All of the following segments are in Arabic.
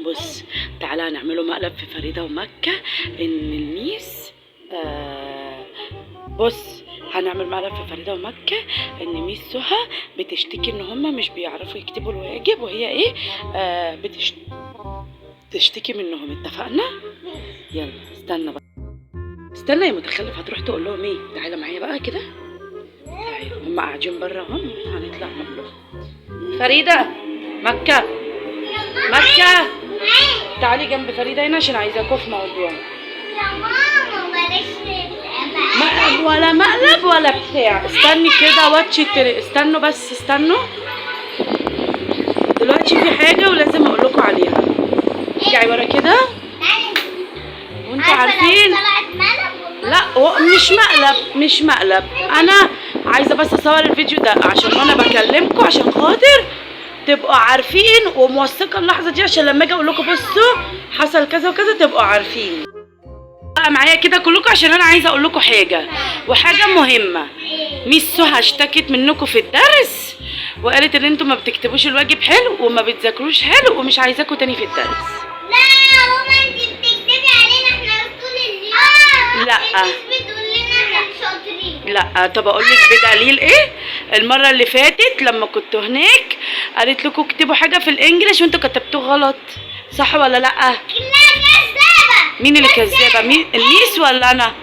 بص تعالى نعمله مقلب في فريدة ومكة. ان الميس بص هنعمل مقلب في فريدة ومكة ان ميس سهى بتشتكي ان هما مش بيعرفوا يكتبوا الواجب، وهي ايه بتشتكي منهم. اتفقنا؟ يلا استنى بقى، استنى يا متخلف، هتروح تقول لهم ايه؟ تعالى معايا بقى كده، تعالى هما قاعدين بره اهم، هنطلع نقول لهم. فريدة، مكة، مكة تعالي جنب فريدة هنا عشان عايزاكوا في موضوع. يا ماما بلاش مقلب ولا مقلب ولا بتاع. استني كده واتشي استنوا بس، استنوا دلوقتي في حاجة ولازم اقول لكم عليها. ارجعي ورا كده وانتوا عارفين. لا مش مقلب، مش مقلب. انا عايزه بس اصور الفيديو ده عشان وانا بكلمكم، عشان خاطر تبقوا عارفين وموثقه اللحظه دي، عشان لما اجي اقول لكم بصوا حصل كذا وكذا تبقوا عارفين. بقى معايا كده كلكم عشان انا عايزه اقول لكم حاجه، وحاجه مهمه. ميس سهى اشتكت منكم في الدرس وقالت ان انتوا ما بتكتبوش الواجب حلو وما بتذاكروش حلو ومش عايزاكم تاني في الدرس. لا يا ماما انت بتكدبي علينا احنا طول اليوم. لا انت بتقول لنا احنا شاطرين. لا طب اقول لك بدليل ايه. المره اللي فاتت لما كنتوا هناك قالت لكم اكتبوا حاجه في الانجليش وانتوا كتبتوه غلط، صح ولا لا؟ لا كذابه. مين اللي كذابه؟ مين، الميس ولا انا؟ انت.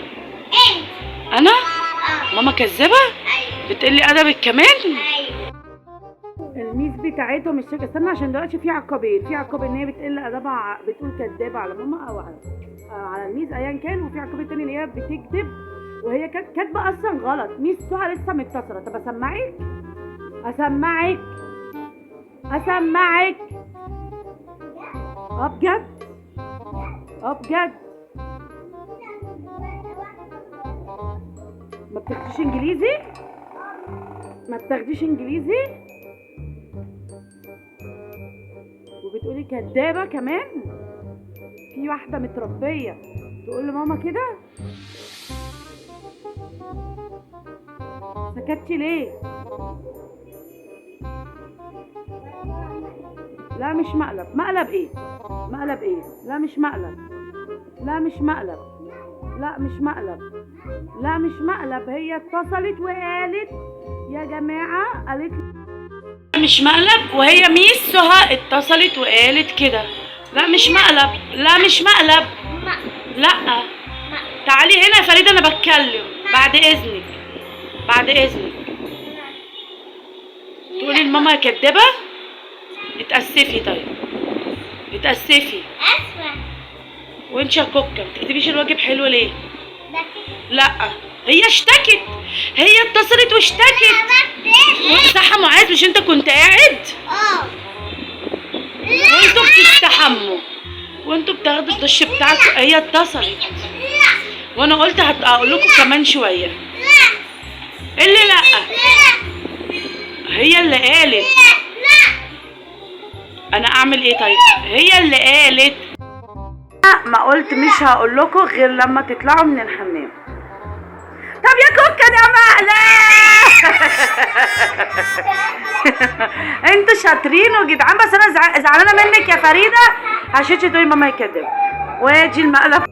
انا؟ ماما كذابه؟ ايوه. بتقلي ادبك كمان؟ ايوه. الميس بتاعتهم مش فاكره، استنى عشان دلوقتي في عقابين، في عقاب ان هي بتقل ادبها بتقول كذابه على ماما او على الميس ايا كان، وفي عقاب التاني اللي هي بتكذب وهي كانت كاتبه اصلا غلط. ميس سهى لسه متصله. طب اسمعك اسمعك بجد بجد. ما بتاخديش انجليزي؟ ما بتاخديش انجليزي وبتقولي كدابه كمان؟ في واحده متربيه تقول لماما كده؟ سكتتي ليه؟ لا مش مقلب. مقلب ايه؟ مقلب ايه؟ لا مش مقلب، لا مش مقلب، لا مش مقلب، لا مش مقلب. هي اتصلت وقالت يا جماعه، قالت مش مقلب، وهي ميس سهى اتصلت وقالت كده. لا مش مقلب، لا مش مقلب، لا. تعالي هنا يا فريدة انا بتكلم بعد اذنك، بعد اذنك. تقولي لماما كدابه؟ اتأسفي. طيب اتأسفي. اسفه. وانت يا كوكا ما تكتبيش الواجب حلو ليه؟ لا هي اشتكت، هي اتصلت واشتكت. صح يا معاذ؟ مش انت كنت قاعد؟ وانتوا بتستحموا وانتوا بتاخدوا الدش بتاعكم. هي اتصلت وانا قلت هقول لكم كمان شويه. ايه اللي لا؟ هي اللي قالت. انا اعمل ايه طيب؟ هي اللي قالت. ما قلت مش هقول لكم غير لما تطلعوا من الحمام. طب يا كوكا يا مقلب انتوا شاطرين وجدعان، بس انا زعلانه منك يا فريده عشان تقولي ماما يكدب. وادي المقلب.